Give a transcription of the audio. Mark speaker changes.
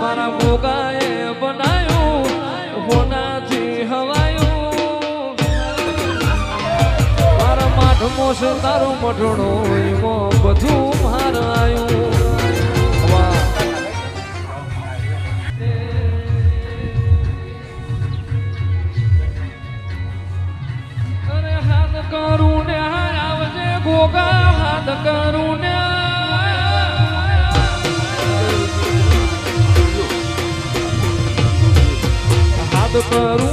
Speaker 1: મારા મોગાએ બનાયું હોનાથી હવાયું મારા માઠમો છે તારો મઠડો એમાં બધું મારાયું અરે હાથ કરું ને આવજે ગોગા હાથ કરું ને કરું